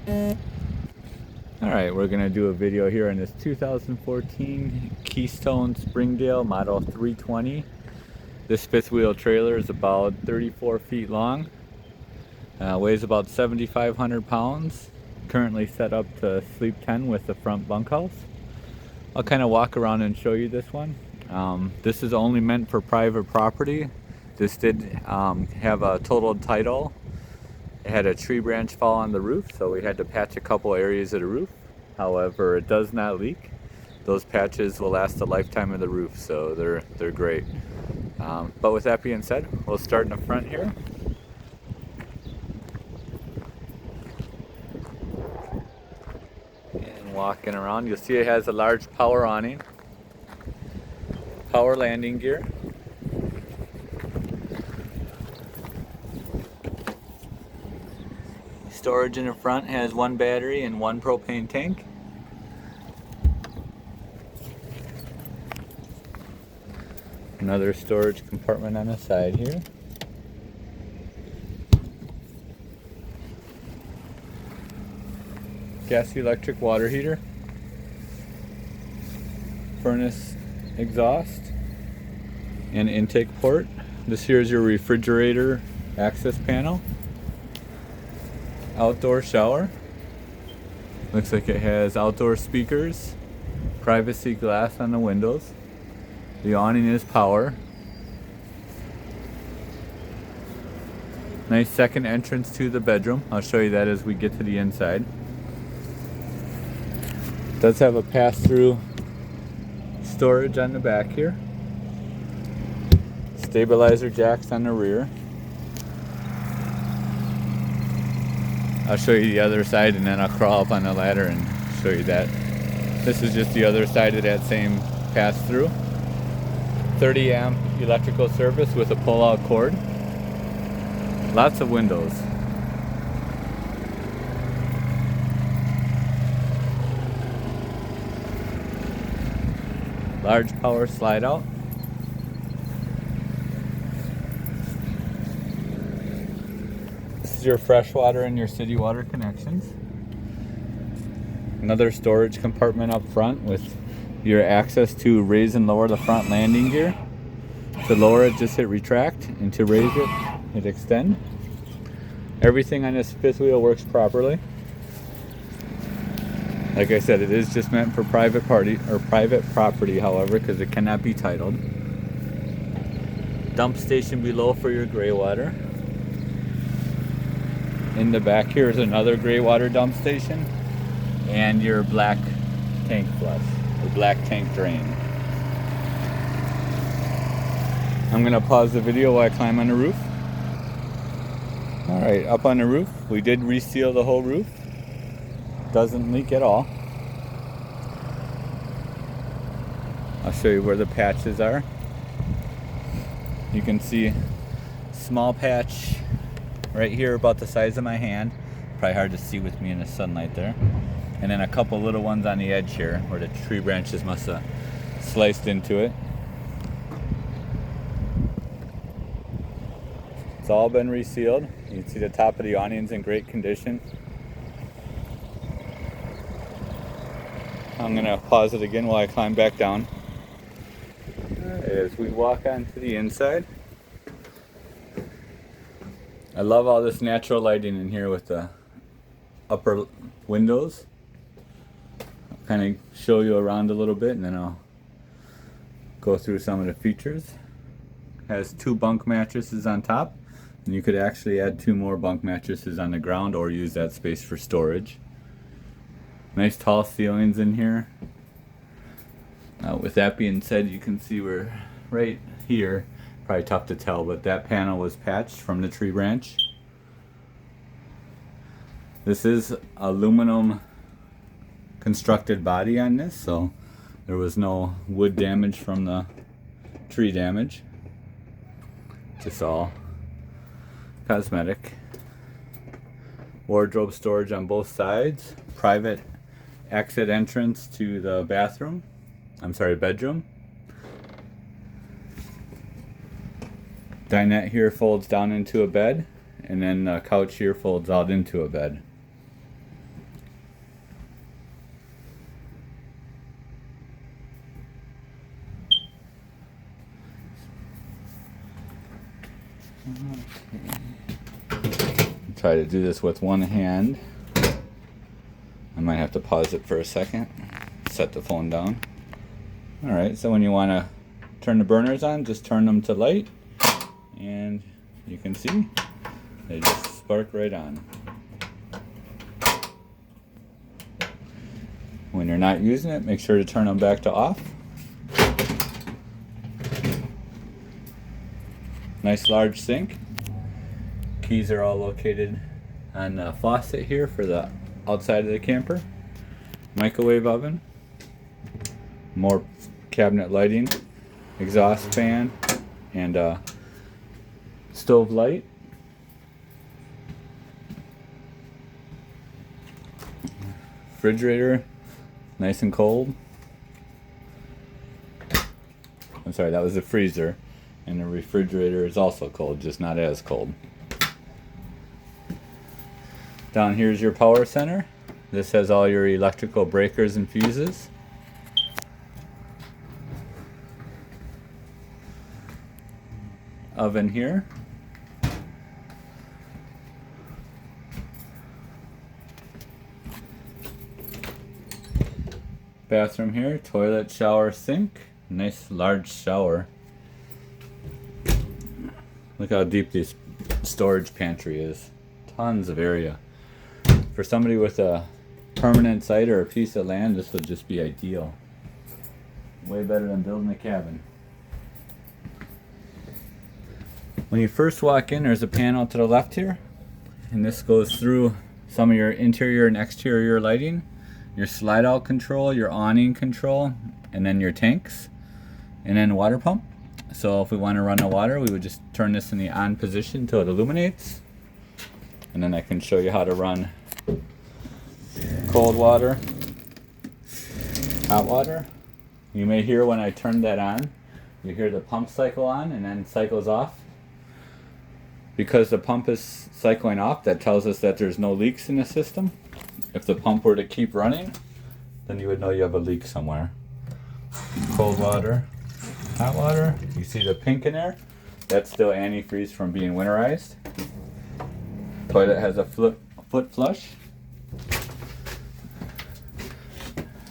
Alright, we're going to do a video here on this 2014 Keystone Springdale Model 320. This fifth wheel trailer is about 34 feet long, weighs about 7,500 pounds, currently set up to sleep 10 with the front bunkhouse. I'll kind of walk around and show you this one. This is only meant for private property. This did have a totaled title. It had a tree branch fall on the roof, so we had to patch a couple areas of the roof. However, it does not leak. Those patches will last the lifetime of the roof, so they're great. But with that being said, we'll start in the front here. And walking around, you'll see it has a large power awning, power landing gear. Storage in the front has one battery and one propane tank. Another storage compartment on the side here. Gas, electric water heater. Furnace exhaust and intake port. This here is your refrigerator access panel. Outdoor shower. Looks like it has outdoor speakers, privacy glass on the windows. The awning is power. Nice second entrance to the bedroom. I'll show you that as we get to the inside. It does have a pass-through storage on the back here. Stabilizer jacks on the rear. I'll show you the other side and then I'll crawl up on the ladder and show you that. This is just the other side of that same pass-through. 30 amp electrical service with a pull-out cord. Lots of windows. Large power slide out. This is your fresh water and your city water connections. Another storage compartment up front with your access to raise and lower the front landing gear. To lower it, just hit retract, and to raise it, hit extend. Everything on this fifth wheel works properly. Like I said, it is just meant for private property, however, because it cannot be titled. Dump station below for your gray water. In the back here is another gray water dump station and your black tank flush. Black tank drain. I'm gonna pause the video while I climb on the roof. Alright, up on the roof, we did reseal the whole roof. Doesn't leak at all. I'll show you where the patches are. You can see a small patch right here about the size of my hand. Probably hard to see with me in the sunlight there. And then a couple little ones on the edge here where the tree branches must have sliced into it. It's all been resealed. You can see the top of the awning's in great condition. I'm gonna pause it again while I climb back down. As we walk onto the inside, I love all this natural lighting in here with the upper windows. Kind of show you around a little bit and then I'll go through some of the features. Has 2 bunk mattresses on top, and you could actually add 2 more bunk mattresses on the ground or use that space for storage. Nice tall ceilings in here. With that being said, you can see we're right here. Probably tough to tell, but that panel was patched from the tree branch. This is aluminum constructed body on this, so there was no wood damage from the tree damage. Just all cosmetic. Wardrobe storage on both sides. Private exit entrance to the bedroom. Dinette here folds down into a bed, and then the couch here folds out into a bed. Try to do this with one hand. I might have to pause it for a second. Set the phone down. Alright, so when you want to turn the burners on, just turn them to light. And you can see they just spark right on. When you're not using it, make sure to turn them back to off. Nice large sink. Keys are all located on the faucet here for the outside of the camper. Microwave oven. More cabinet lighting. Exhaust fan. And stove light. Refrigerator. Nice and cold. I'm sorry, that was the freezer. And the refrigerator is also cold, just not as cold. Down here is your power center. This has all your electrical breakers and fuses. Oven here. Bathroom here, toilet, shower, sink. Nice large shower. Look how deep this storage pantry is. Tons of area. For somebody with a permanent site or a piece of land, this would just be ideal. Way better than building a cabin. When you first walk in, there's a panel to the left here. And this goes through some of your interior and exterior lighting. Your slide out control, your awning control, and then your tanks. And then water pump. So if we want to run the water, we would just turn this in the on position until it illuminates. And then I can show you how to run cold water, hot water. You may hear when I turn that on, you hear the pump cycle on and then cycles off. Because the pump is cycling off, that tells us that there's no leaks in the system. If the pump were to keep running, then you would know you have a leak somewhere. Cold water, hot water. You see the pink in there? That's still antifreeze from being winterized. Toilet has a foot flush.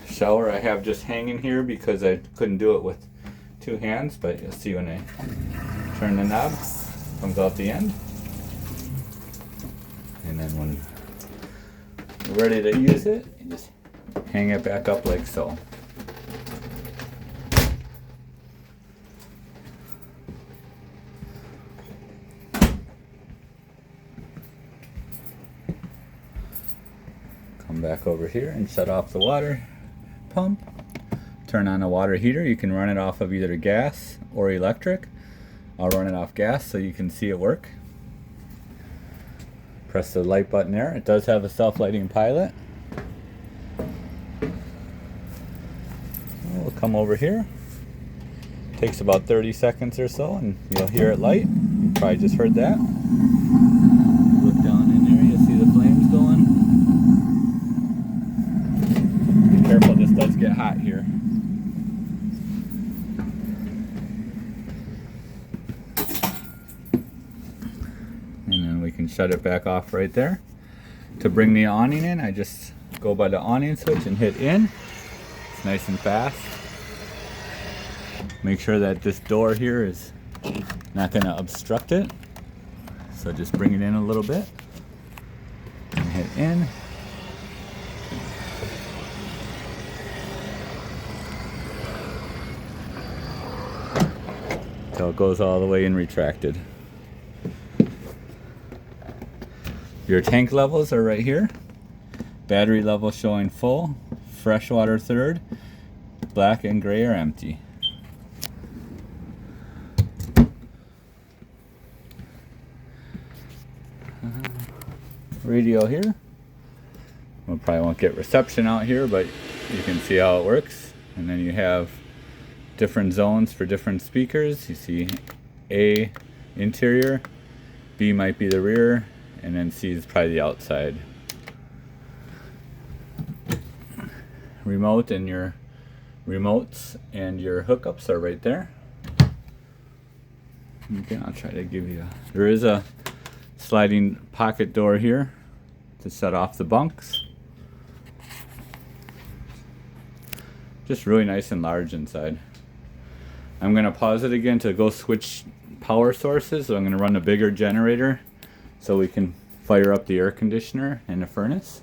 Shower I have just hanging here because I couldn't do it with two hands, but you'll see when I turn the knob, it comes out the end. And then when you're ready to use it, you just hang it back up like so. Come back over here and shut off the water pump. Turn on the water heater. You can run it off of either gas or electric. I'll run it off gas so you can see it work. Press the light button there. It does have a self-lighting pilot. We'll come over here. Takes about 30 seconds or so and you'll hear it light. You probably just heard that. Look down in there, you'll see the flames going. Be careful, this does get hot here. And then we can shut it back off right there. To bring the awning in, I just go by the awning switch and hit in. It's nice and fast. Make sure that this door here is not going to obstruct it. So just bring it in a little bit and hit in. Till it goes all the way in retracted. Your tank levels are right here. Battery level showing full, freshwater third, black and gray are empty. Radio here. We probably won't get reception out here, but you can see how it works. And then you have different zones for different speakers. You see A, interior, B might be the rear, and then C is probably the outside. Remote and your remotes and your hookups are right there. Okay, I'll try to give you there is a sliding pocket door here to set off the bunks. Just really nice and large inside. I'm gonna pause it again to go switch power sources. So I'm gonna run a bigger generator so we can fire up the air conditioner and the furnace.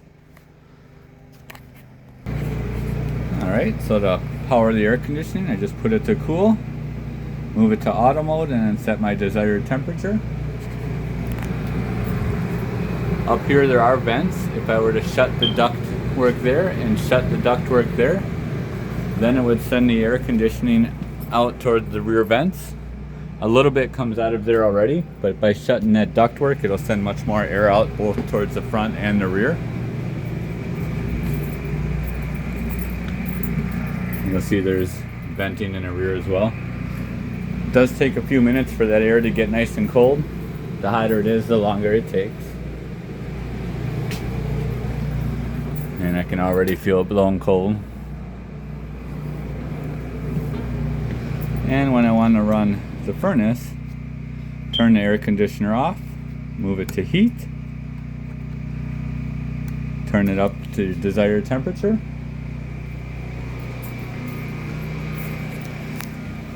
Alright, so to power the air conditioning, I just put it to cool, move it to auto mode, and then set my desired temperature. Up here there are vents. If I were to shut the duct work there and shut the duct work there, then it would send the air conditioning out towards the rear vents. A little bit comes out of there already, but by shutting that ductwork, it'll send much more air out both towards the front and the rear. You'll see there's venting in the rear as well. It does take a few minutes for that air to get nice and cold. The hotter it is, the longer it takes. And I can already feel it blowing cold. And when I want to run the furnace, turn the air conditioner off, move it to heat, turn it up to desired temperature.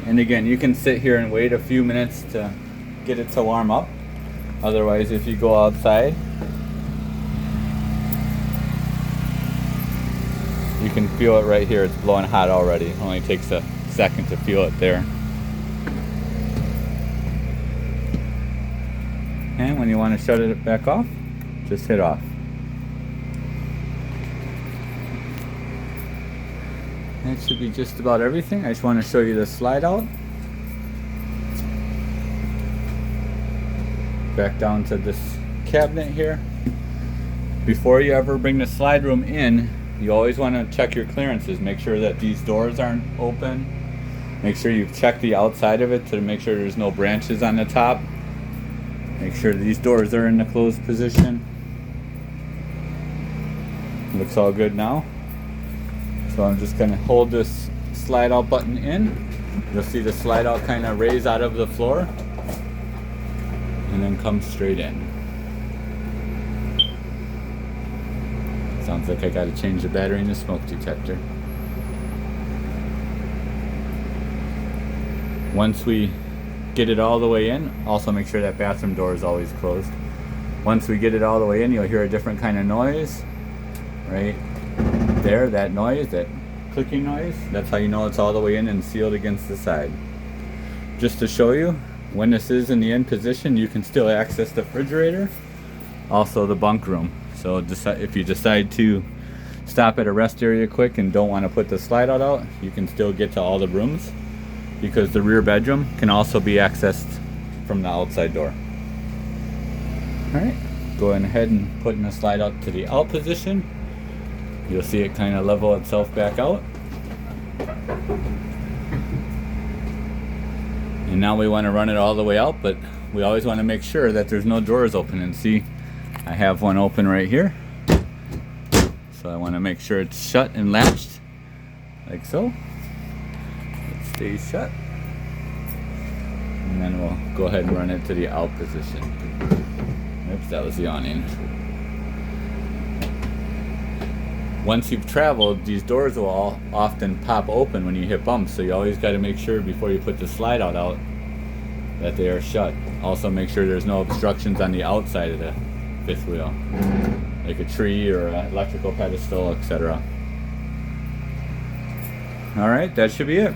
And again, you can sit here and wait a few minutes to get it to warm up. Otherwise, if you go outside, you can feel it right here. It's blowing hot already. It only takes a second to feel it there. And when you want to shut it back off, just hit off. That should be just about everything. I just want to show you the slide out. Back down to this cabinet here. Before you ever bring the slide room in, you always want to check your clearances. Make sure that these doors aren't open. Make sure you check the outside of it to make sure there's no branches on the top. Make sure these doors are in the closed position. Looks all good now. So I'm just going to hold this slide out button in. You'll see the slide out kind of raise out of the floor and then come straight in. Sounds like I got to change the battery in the smoke detector. Once we get it all the way in, also make sure that bathroom door is always closed. Once we get it all the way in, you'll hear a different kind of noise. Right there, that noise, that clicking noise, that's how you know it's all the way in and sealed against the side. Just to show you, when this is in the in position, you can still access the refrigerator, also the bunk room. So if you decide to stop at a rest area quick and don't want to put the slide out, you can still get to all the rooms, because the rear bedroom can also be accessed from the outside door. Alright, going ahead and putting the slide out to the out position. You'll see it kind of level itself back out. And now we want to run it all the way out, but we always want to make sure that there's no doors open. And see, I have one open right here. So I want to make sure it's shut and latched, like so. It stays shut. And then we'll go ahead and run it to the out position. Oops, that was the awning. Once you've traveled, these doors will all often pop open when you hit bumps, so you always got to make sure before you put the slide out that they are shut. Also make sure there's no obstructions on the outside of the fifth wheel, like a tree or an electrical pedestal, etc. Alright, that should be it.